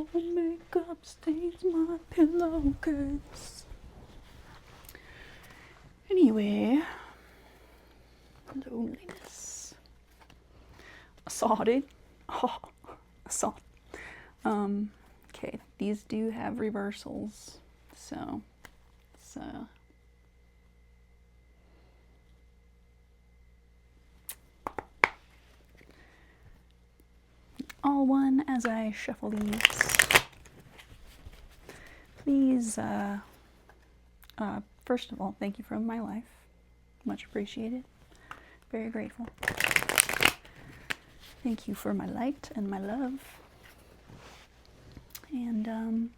No makeup stains my pillowcase. Anyway, loneliness. Assaulted. Oh, assault. Okay, these do have reversals, so all one as I shuffle these. Please, first of all, thank you for my life. Much appreciated. Very grateful. Thank you for my light and my love. And,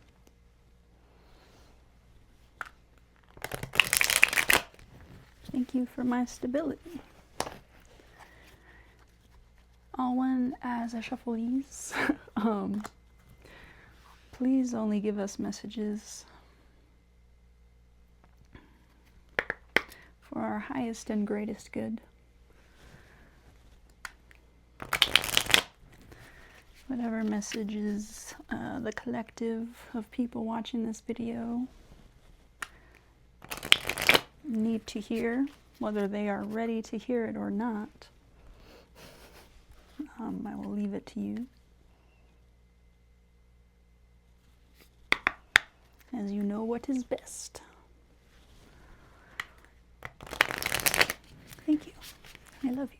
thank you for my stability. All one as I shuffle these. Please only give us messages for our highest and greatest good. Whatever messages the collective of people watching this video need to hear, whether they are ready to hear it or not, I will leave it to you. As you know what is best. Thank you. I love you.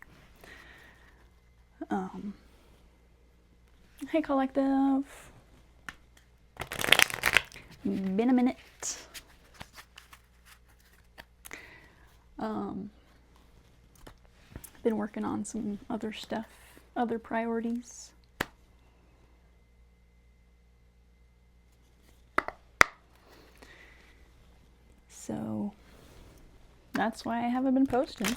Hey collective. Been a minute. Been working on some other stuff, other priorities. So that's why I haven't been posting.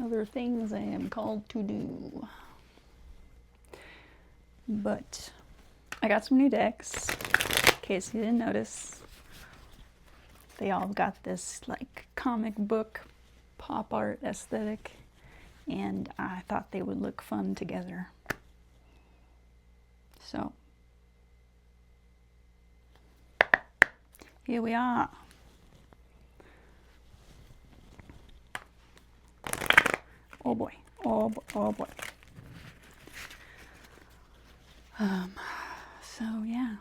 Other things I am called to do. But I got some new decks, in case you didn't notice. They all got this like comic book pop art aesthetic, and I thought they would look fun together. So here we are. Oh boy, oh boy, oh boy. So yeah.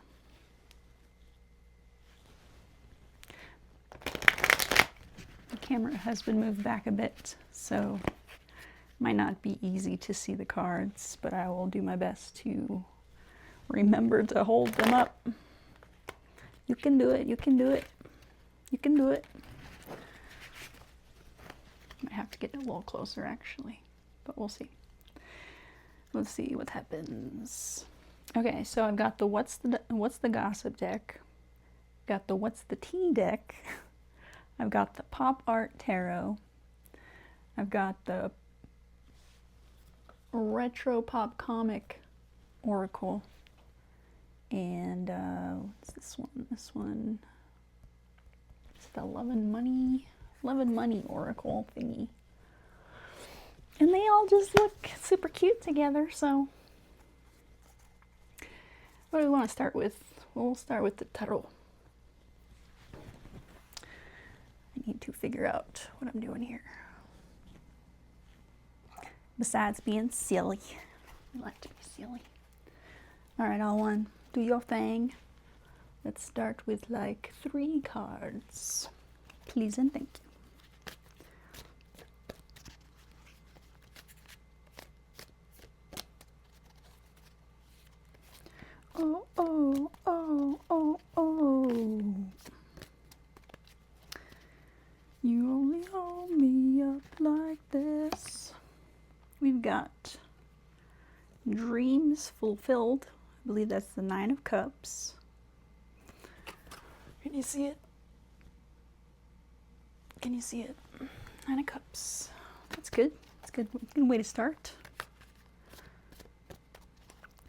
The camera has been moved back a bit, so might not be easy to see the cards, but I will do my best to remember to hold them up. You can do it, you can do it, you can do it. Might have to get a little closer actually, but we'll see. Let's see what happens. Okay, so I've got the What's the Gossip deck, got the What's the Tea deck, I've got the Pop Art Tarot, I've got the Retro Pop Comic Oracle, and what's this one? This one, it's the Love and Money Oracle thingy. And they all just look super cute together, so what do we want to start with? Well, we'll start with the tarot. I need to figure out what I'm doing here. Besides being silly. I like to be silly. Alright, all one. Do your thing. Let's start with like 3 cards. Please and thank you. Oh, oh, oh, oh, oh. You only hold me up like this. We've got Dreams Fulfilled. I believe that's the 9 of Cups. Can you see it? Can you see it? 9 of Cups. That's good. That's good. Good way to start.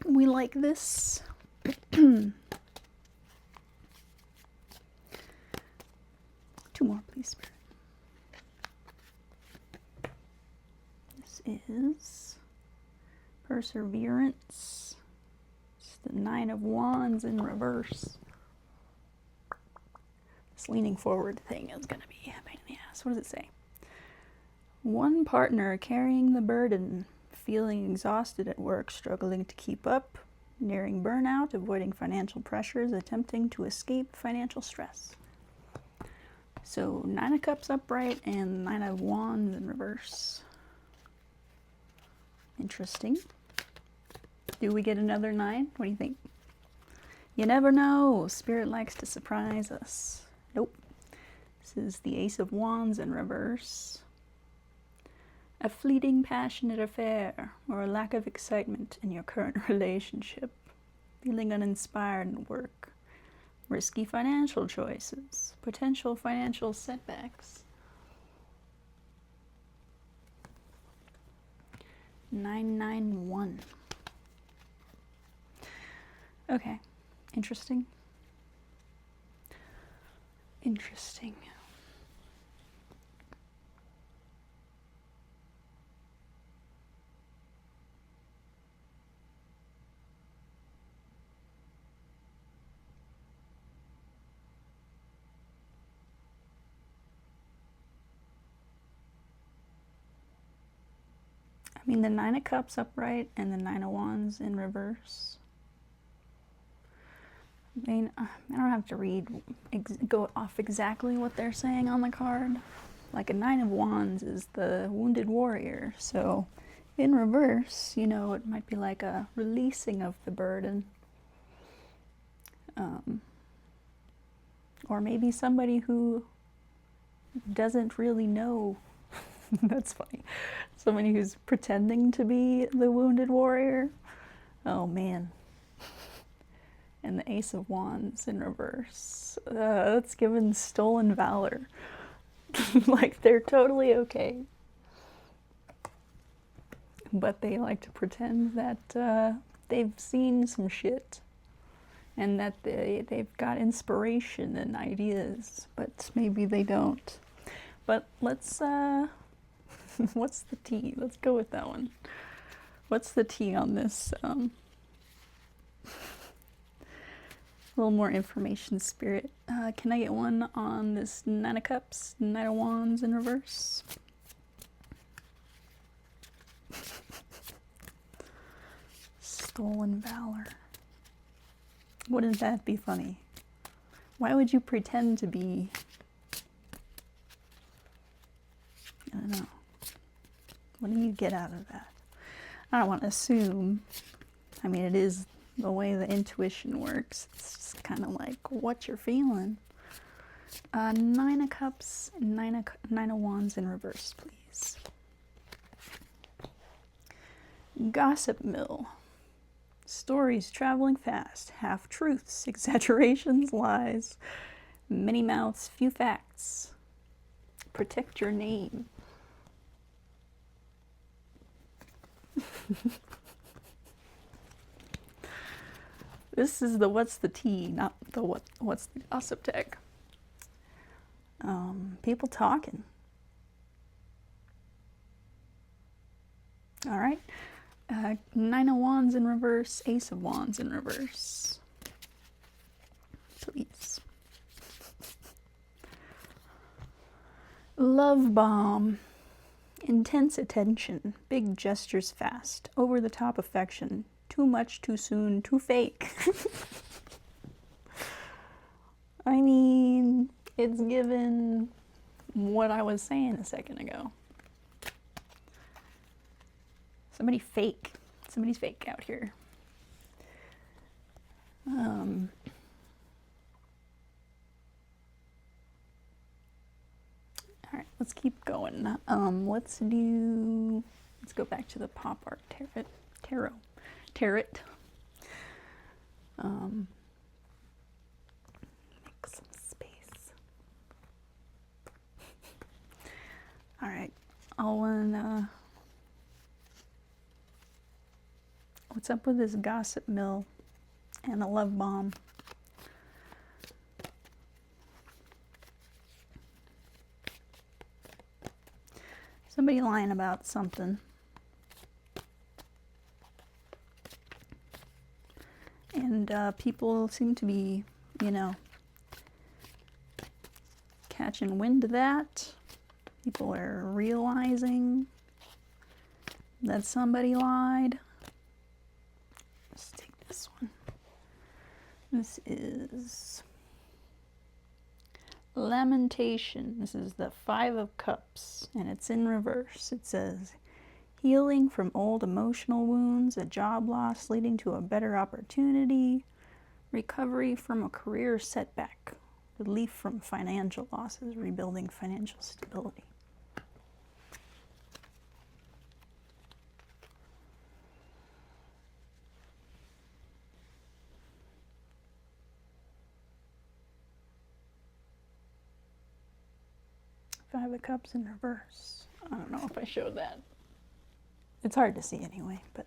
We like this. 2 more, please, Spirit. This is Perseverance. The Nine of Wands in reverse. This leaning forward thing is going to be a pain in the ass. What does it say? One partner carrying the burden, feeling exhausted at work, struggling to keep up, nearing burnout, avoiding financial pressures, attempting to escape financial stress. So 9 of Cups upright and 9 of Wands in reverse. Interesting. Do we get another 9? What do you think? You never know. Spirit likes to surprise us. Nope. This is the Ace of Wands in reverse. A fleeting passionate affair or a lack of excitement in your current relationship. Feeling uninspired in work. Risky financial choices. Potential financial setbacks. 991. Okay. Interesting. Interesting. I mean, the 9 of Cups upright and the 9 of Wands in reverse. I mean, I don't have to go off exactly what they're saying on the card. Like a 9 of Wands is the wounded warrior. So in reverse, you know, it might be like a releasing of the burden. Or maybe somebody who doesn't really know. That's funny. Somebody who's pretending to be the wounded warrior. Oh man. And the Ace of Wands in reverse. That's given stolen valor. Like they're totally okay. But they like to pretend that they've seen some shit. And that they've got inspiration and ideas. But maybe they don't. But let's... what's the tea? Let's go with that one. What's the tea on this? A little more information, Spirit. Can I get one on this 9 of Cups, 9 of Wands in reverse? Stolen valor. Wouldn't that be funny? Why would you pretend to be... I don't know. What do you get out of that? I don't want to assume. I mean, it is the way the intuition works. It's just kind of like what you're feeling. 9 of Cups, 9 of Wands in reverse, please. Gossip mill. Stories traveling fast. Half-truths, exaggerations, lies. Many mouths, few facts. Protect your name. This is the what's the tea, not the what's the gossip deck. People talking. All right. 9 of Wands in reverse, Ace of Wands in reverse. Please. Love bomb. Intense attention, big gestures fast, over-the-top affection, too much, too soon, too fake. I mean, it's given what I was saying a second ago. Somebody's fake out here. All right, let's keep going. Let's go back to the pop art tarot. Make some space. All right, what's up with this gossip mill and a love bomb? Somebody lying about something. And people seem to be, you know, catching wind of that. People are realizing that somebody lied. Let's take this one. This is Lamentation. This is the 5 of Cups, and it's in reverse. It says, healing from old emotional wounds, a job loss leading to a better opportunity, recovery from a career setback, relief from financial losses, rebuilding financial stability. Five of Cups in reverse. I don't know if I showed that. It's hard to see anyway, but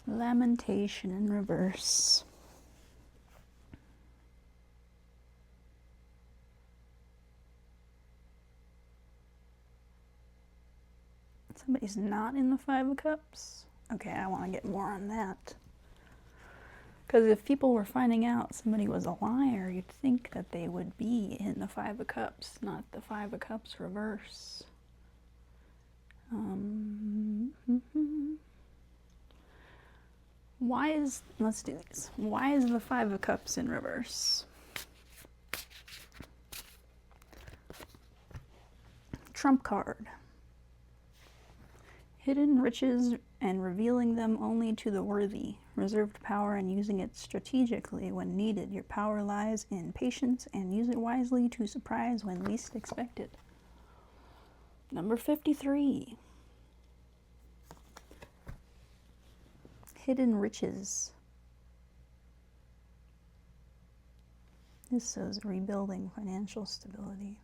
Lamentation in reverse. Somebody's not in the 5 of Cups. Okay, I want to get more on that. Because if people were finding out somebody was a liar, you'd think that they would be in the 5 of Cups, not the 5 of Cups reverse. Let's do these. Why is the 5 of Cups in reverse? Trump card. Hidden riches and revealing them only to the worthy. Reserved power and using it strategically when needed. Your power lies in patience and use it wisely to surprise when least expected. Number 53. Hidden riches. This says rebuilding financial stability.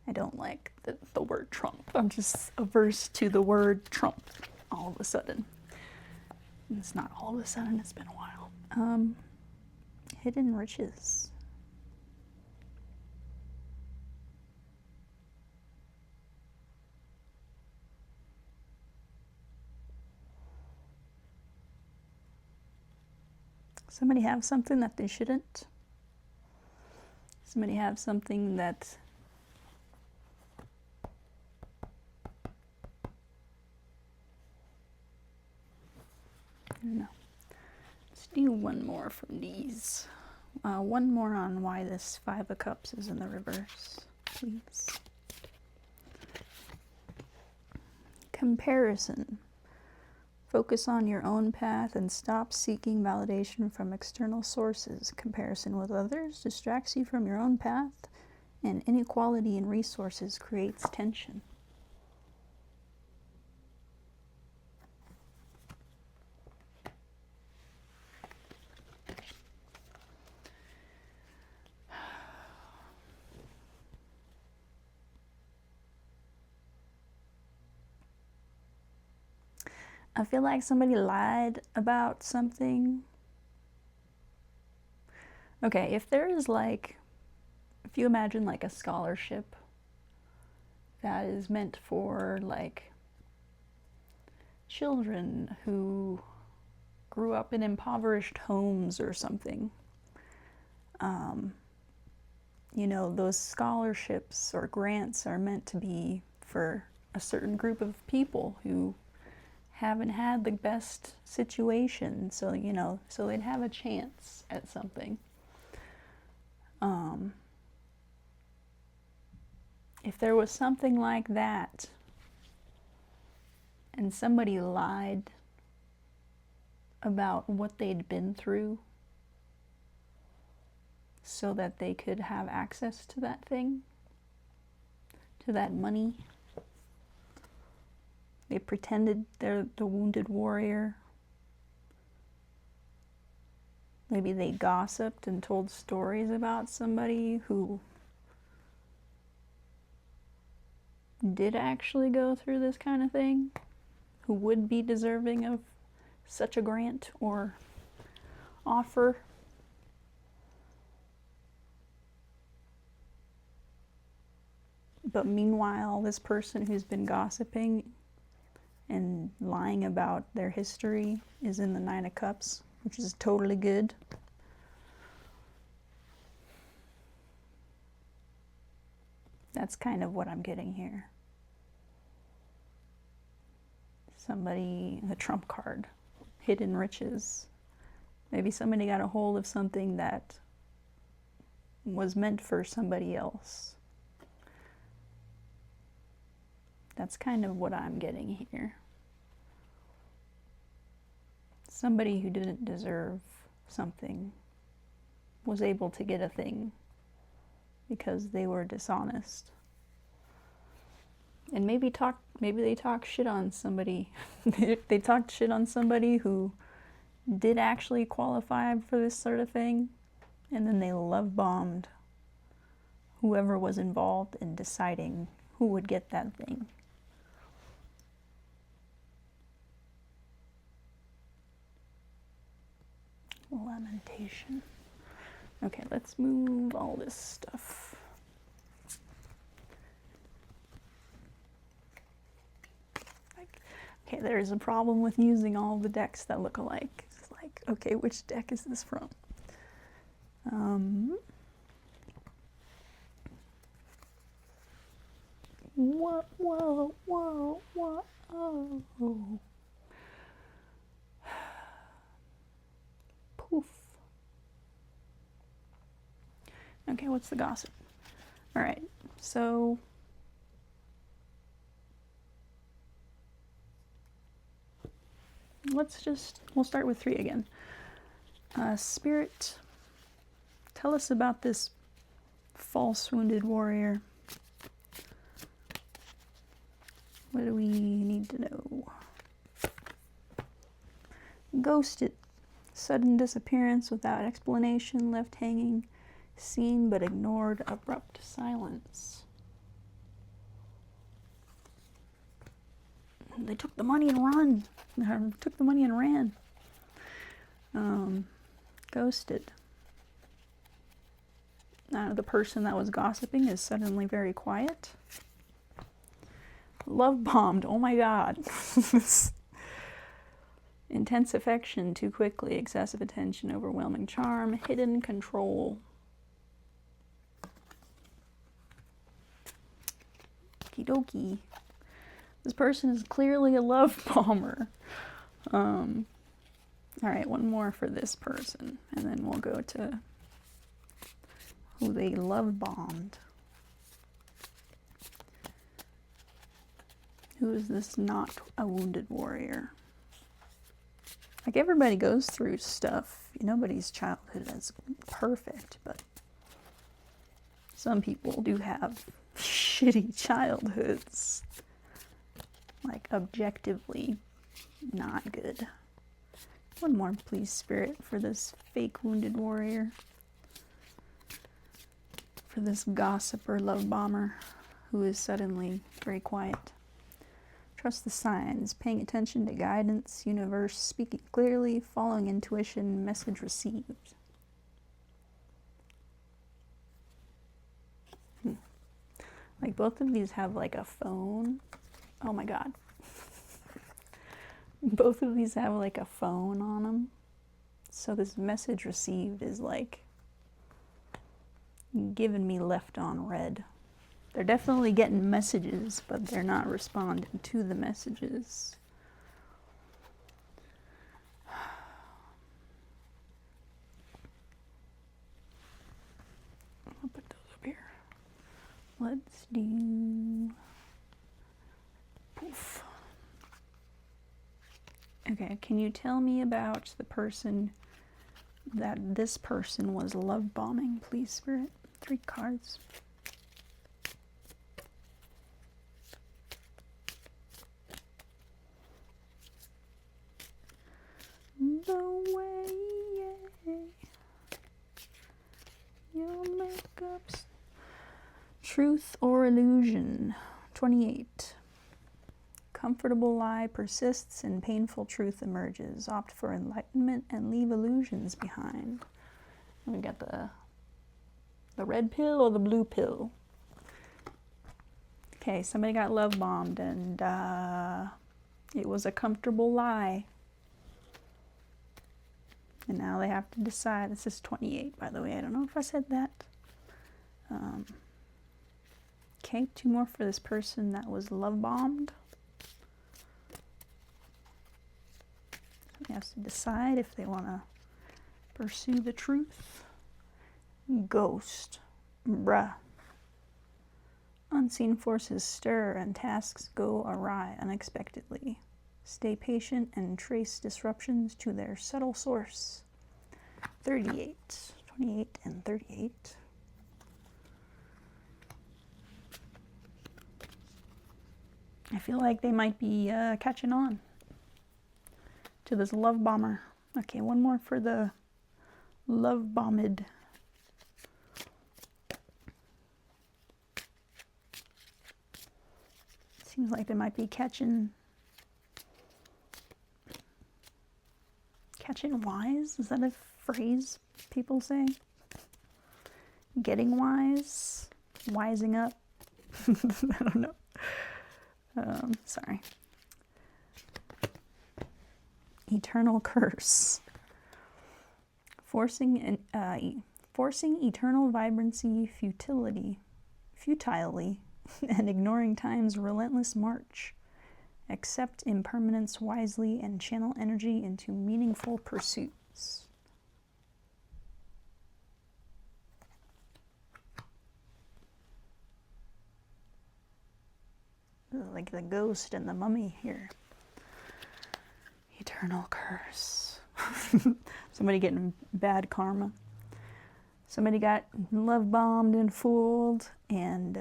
I don't like the word Trump. I'm just averse to the word Trump all of a sudden. It's not all of a sudden, it's been a while. Hidden riches. Somebody have something that they shouldn't. Somebody have something that no. Let's do one more from these. One more on why this 5 of Cups is in the reverse, please. Comparison. Focus on your own path and stop seeking validation from external sources. Comparison with others distracts you from your own path, and inequality in resources creates tension. I feel like somebody lied about something. Okay, if there is like, if you imagine like a scholarship that is meant for like children who grew up in impoverished homes or something, you know, those scholarships or grants are meant to be for a certain group of people who haven't had the best situation, so you know, so they'd have a chance at something. If there was something like that and somebody lied about what they'd been through so that they could have access to that thing, to that money, they pretended they're the wounded warrior. Maybe they gossiped and told stories about somebody who did actually go through this kind of thing, who would be deserving of such a grant or offer. But meanwhile, this person who's been gossiping and lying about their history is in the 9 of Cups. which is totally good. That's kind of what I'm getting here. Somebody, the trump card, hidden riches. Maybe somebody got a hold of something that was meant for somebody else. That's kind of what I'm getting here. Somebody who didn't deserve something was able to get a thing because they were dishonest. And maybe they talk shit on somebody. They talked shit on somebody who did actually qualify for this sort of thing, and then they love bombed whoever was involved in deciding who would get that thing. Lamentation. Okay, let's move all this stuff. Okay, there's a problem with using all the decks that look alike. It's like, okay, which deck is this from? Whoa, whoa, whoa, whoa. Poof. Okay, what's the gossip? All right, so we'll start with 3 again. Spirit, tell us about this false wounded warrior. What do we need to know? Ghosted, sudden disappearance without explanation, left hanging, seen but ignored, abrupt silence. They took the money and ran. Ghosted. The person that was gossiping is suddenly very quiet. Love bombed. Oh my god. Intense affection too quickly. Excessive attention. Overwhelming charm. Hidden control. Okie dokie. This person is clearly a love bomber. Alright, one more for this person. And then we'll go to who they love bombed. Who is this not a wounded warrior? Like, everybody goes through stuff. Nobody's childhood is perfect, but some people do have shitty childhoods. Like, objectively not good. One more, please, Spirit, for this fake wounded warrior. For this gossiper love bomber who is suddenly very quiet. Trust the signs, paying attention to guidance, universe, speaking clearly, following intuition, message received. Like, both of these have like a phone. Oh my god. Both of these have like a phone on them. So this message received is like giving me left on red. They're definitely getting messages, but they're not responding to the messages. I'll put those up here. Let's do... Poof. Okay, can you tell me about the person that this person was love bombing, please, Spirit? 3 cards. The way your makeup's truth or illusion. 28. Comfortable lie persists and painful truth emerges. Opt for enlightenment and leave illusions behind. And we got the red pill or the blue pill. Okay, somebody got love bombed and it was a comfortable lie. And now they have to decide. This is 28, by the way. I don't know if I said that. Okay, 2 more for this person that was love bombed. Somebody has to decide if they want to pursue the truth. Ghost. Bruh. Unseen forces stir and tasks go awry unexpectedly. Stay patient and trace disruptions to their subtle source. 38. 28 and 38. I feel like they might be catching on to this love bomber. Okay, 1 more for the love bombed. Seems like they might be catching wise. Is that a phrase people say? Getting wise? Wising up? I don't know. Sorry. Eternal curse. Forcing eternal vibrancy futilely, and ignoring time's relentless march. Accept impermanence wisely and channel energy into meaningful pursuits. Like the ghost and the mummy here. Eternal curse. Somebody getting bad karma. Somebody got love bombed and fooled, and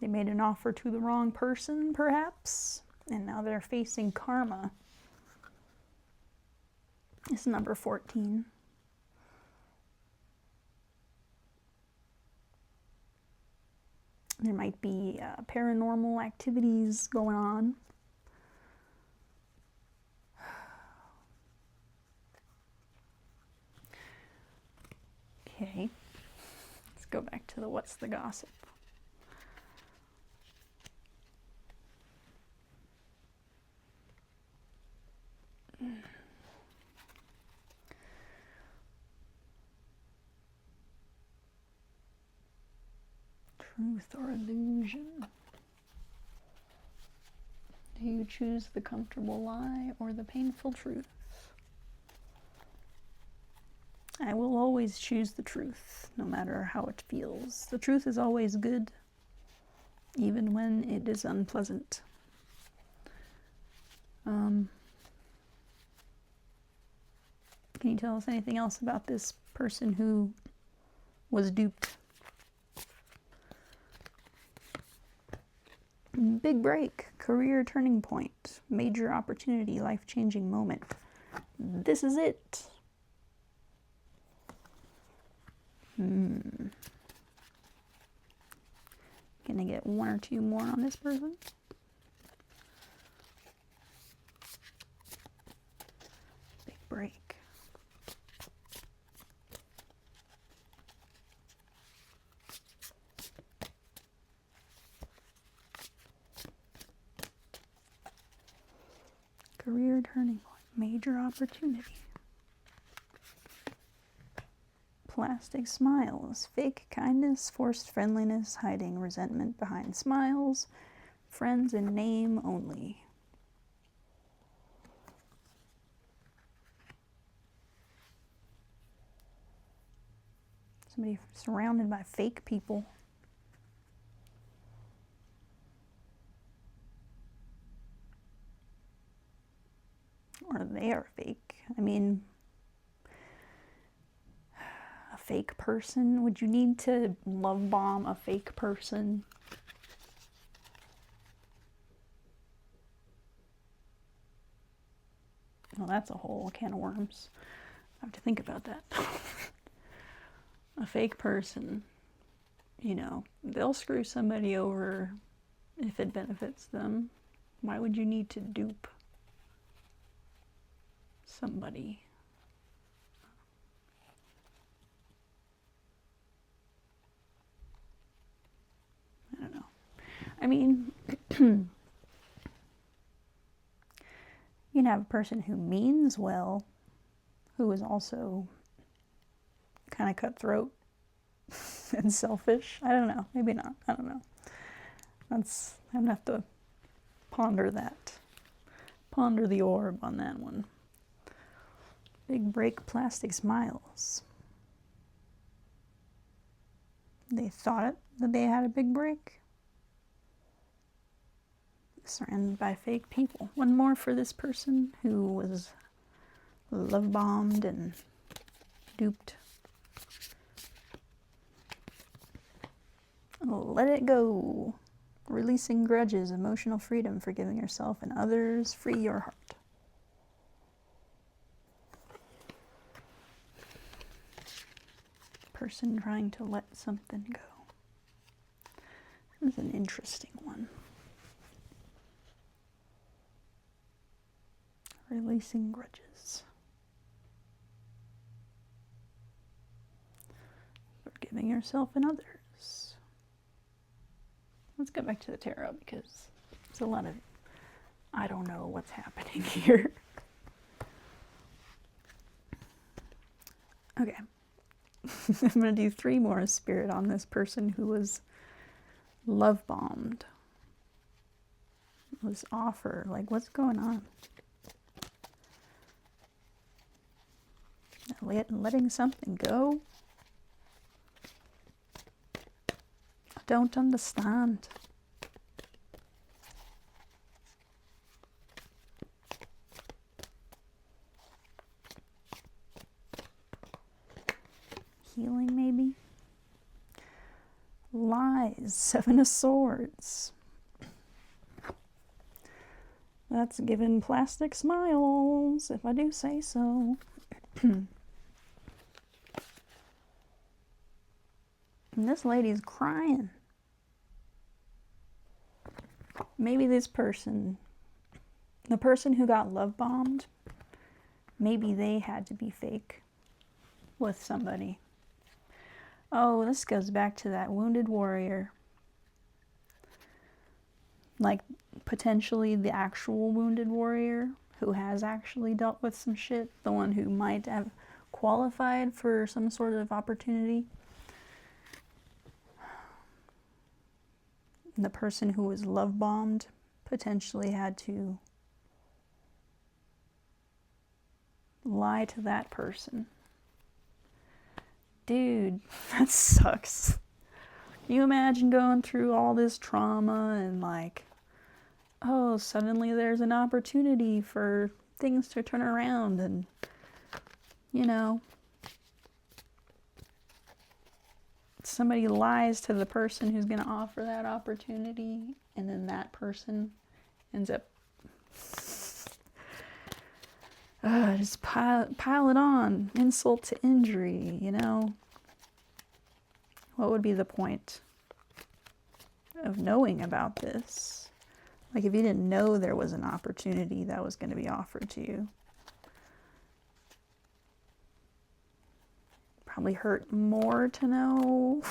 they made an offer to the wrong person, perhaps, and now they're facing karma. It's number 14. There might be paranormal activities going on. Okay, let's go back to the what's the gossip. Truth or illusion? Do you choose the comfortable lie or the painful truth? I will always choose the truth, no matter how it feels. The truth is always good, even when it is unpleasant. Can you tell us anything else about this person who was duped? Big break, career turning point, major opportunity, life-changing moment. This is it. Gonna get 1 or 2 more on this person. Big break. Career turning point, major opportunity. Plastic smiles, fake kindness, forced friendliness, hiding resentment behind smiles, friends in name only. Somebody surrounded by fake people. Or they are fake. I mean, a fake person? Would you need to love bomb a fake person? Well, that's a whole can of worms. I have to think about that. A fake person, you know, they'll screw somebody over if it benefits them. Why would you need to dupe somebody? I don't know. I mean, you can have a person who means well, who is also kind of cutthroat and selfish. I don't know. Maybe not. I don't know. I'm gonna have to ponder that. Ponder the orb on that one. Big break, plastic smiles. They thought that they had a big break. Surrounded by fake people. One more for this person who was love bombed and duped. Let it go. Releasing grudges, emotional freedom, forgiving yourself and others, free your heart. Person trying to let something go. This is an interesting one. Releasing grudges. Forgiving yourself and others. Let's go back to the tarot because there's a lot of, I don't know what's happening here. Okay. I'm going to do 3 more Spirit on this person who was love bombed. This offer, like what's going on? Letting something go? I don't understand. Healing, maybe? Lies, 7 of Swords. That's giving plastic smiles, if I do say so. And this lady's crying. Maybe this person, the person who got love bombed, maybe they had to be fake with somebody. Oh, this goes back to that wounded warrior. Like, potentially the actual wounded warrior who has actually dealt with some shit. The one who might have qualified for some sort of opportunity. The person who was love bombed potentially had to lie to that person. Dude, that sucks. Can you imagine going through all this trauma and like, oh, suddenly there's an opportunity for things to turn around and, you know, somebody lies to the person who's going to offer that opportunity, and then that person ends up just pile it on, insult to injury, you know. What would be the point of knowing about this? Like, if you didn't know there was an opportunity that was going to be offered to you, probably hurt more to know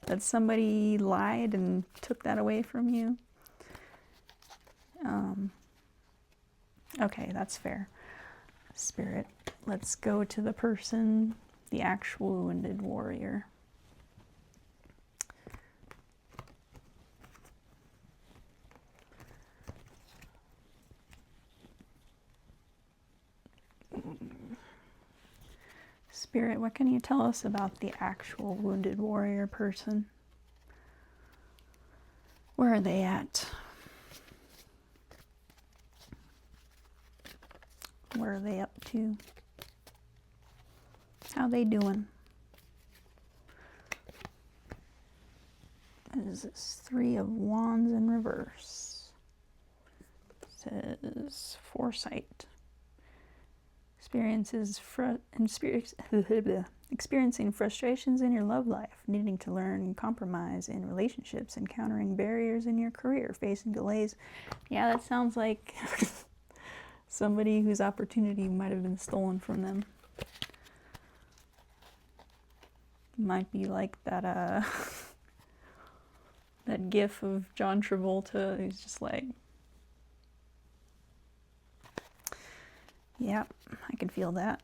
that somebody lied and took that away from you. Okay, that's fair. Spirit, let's go to the person, the actual wounded warrior. Spirit, what can you tell us about the actual wounded warrior person? Where are they at? Where are they up to? How they doing? What is this? 3 of Wands in reverse. It says foresight. Experiencing frustrations in your love life, needing to learn compromise in relationships, encountering barriers in your career, facing delays. Yeah, that sounds like somebody whose opportunity might have been stolen from them. Might be like that that gif of John Travolta who's just like, Yep, I can feel that.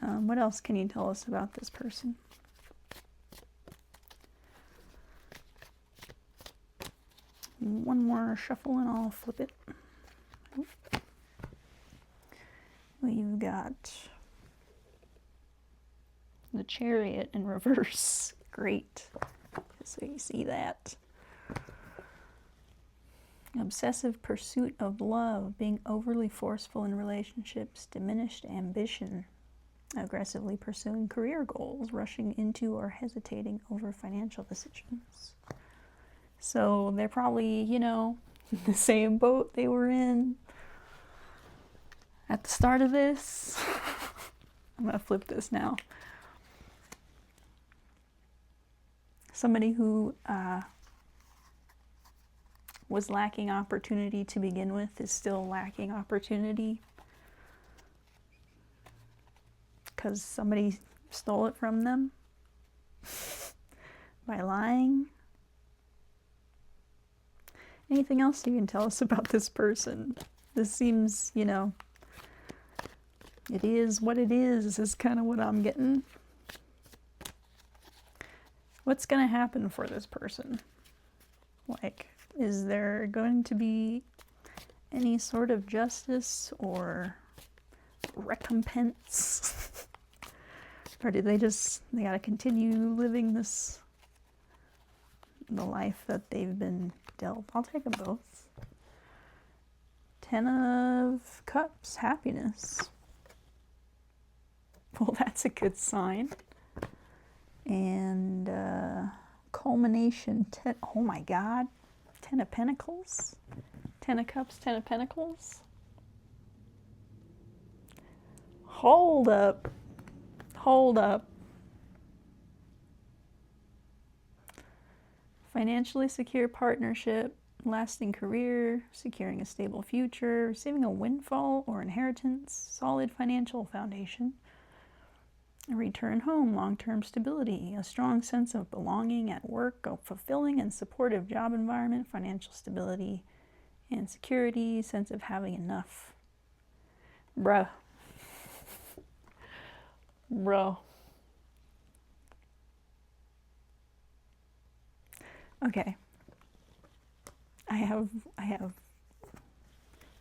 What else can you tell us about this person? One more shuffle and I'll flip it. We've got the Chariot in reverse. Great. So you see that. Obsessive pursuit of love, being overly forceful in relationships, diminished ambition, aggressively pursuing career goals, rushing into or hesitating over financial decisions. So they're probably, you know, the same boat they were in at the start of this. I'm going to flip this now. Somebody who was lacking opportunity to begin with is still lacking opportunity because somebody stole it from them by lying. Anything else you can tell us about this person? This seems, you know, it is what it is kind of what I'm getting. What's going to happen for this person? Like, is there going to be any sort of justice or recompense? Or do they gotta continue living the life that they've been dealt? I'll take them both. 10 of Cups, happiness. Well, that's a good sign. And culmination, oh my God. 10 of Pentacles, 10 of Cups, 10 of Pentacles. Hold up. Hold up. Financially secure partnership, lasting career, securing a stable future, receiving a windfall or inheritance, solid financial foundation, a return home, long-term stability, a strong sense of belonging at work, a fulfilling and supportive job environment, financial stability and security, sense of having enough. Bruh. Bro. Okay. I have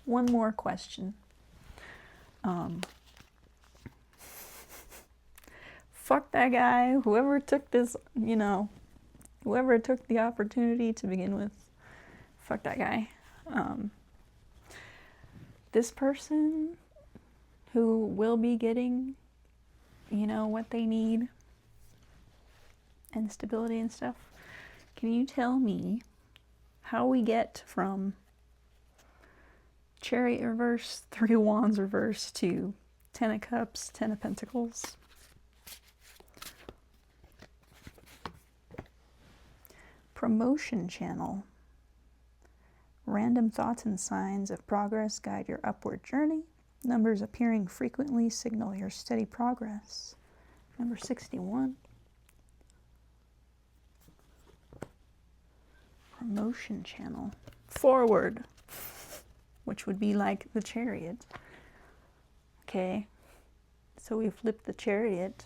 one more question. Fuck that guy, whoever took this, you know, whoever took the opportunity to begin with, fuck that guy. This person who will be getting, you know, what they need and stability and stuff, can you tell me how we get from Chariot reverse, 3 of Wands reverse to 10 of Cups, 10 of Pentacles? Promotion channel. Random thoughts and signs of progress guide your upward journey. Numbers appearing frequently signal your steady progress. Number 61. Promotion channel. Forward, which would be like the Chariot. Okay, so we flipped the Chariot.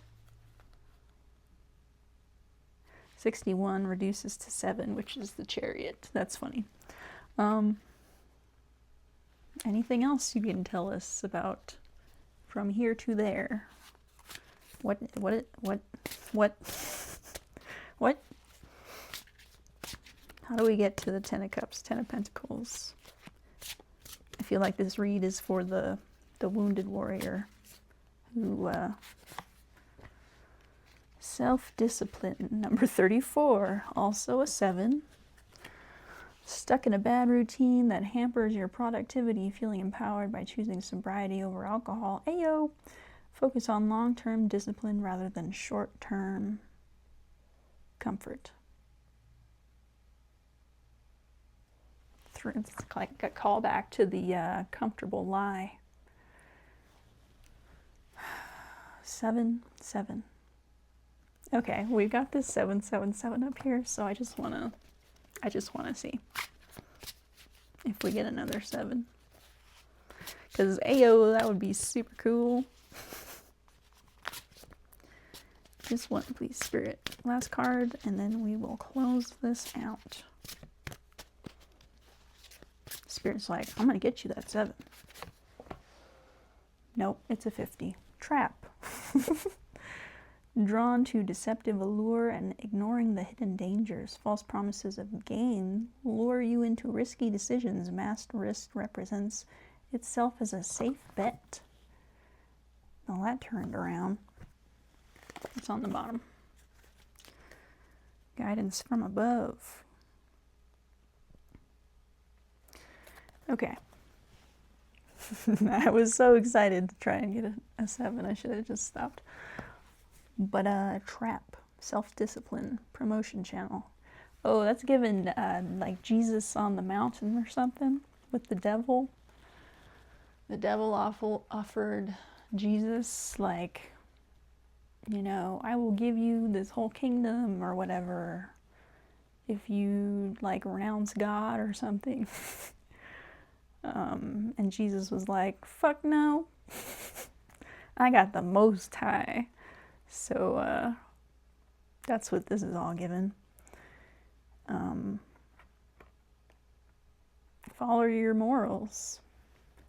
61 reduces to 7, which is the Chariot. That's funny. Anything else you can tell us about from here to there? What? How do we get to the 10 of Cups, 10 of Pentacles? I feel like this read is for the wounded warrior who self-discipline. Number 34, also a 7. Stuck in a bad routine that hampers your productivity, feeling empowered by choosing sobriety over alcohol. Ayo! Focus on long-term discipline rather than short-term comfort. It's like a callback to the comfortable lie. 7, 7. Okay, we've got this 777 up here, so I just wanna see if we get another 7. because ayo, that would be super cool. Just one, please, Spirit. Last card, and then we will close this out. Spirit's like, I'm gonna get you that 7. Nope, it's a 50. Trap. Drawn to deceptive allure and ignoring the hidden dangers, false promises of gain lure you into risky decisions. Masked wrist represents itself as a safe bet. Well, that turned around. It's on the bottom. Guidance from above. Okay. I was so excited to try and get a 7. I should have just stopped. But trap, self-discipline, promotion channel. Oh, that's given like Jesus on the mountain or something with the devil. The devil offered Jesus, like, you know, I will give you this whole kingdom or whatever if you like renounce God or something. And Jesus was like, fuck no. I got the Most High. So that's what this is all given. Follow your morals.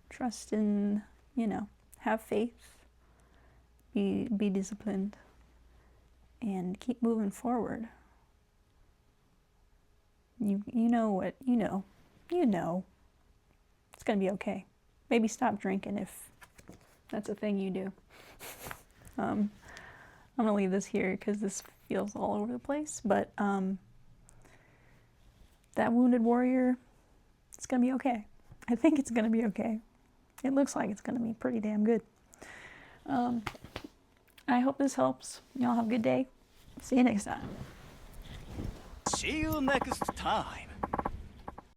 Trust in, you know, have faith. Be disciplined. And keep moving forward. You know what, you know. It's gonna be okay. Maybe stop drinking if that's a thing you do. I'm gonna leave this here because this feels all over the place, but that wounded warrior, it's gonna be okay. I think it's gonna be okay. It looks like it's gonna be pretty damn good. I hope this helps. Y'all have a good day. See you next time. See you next time.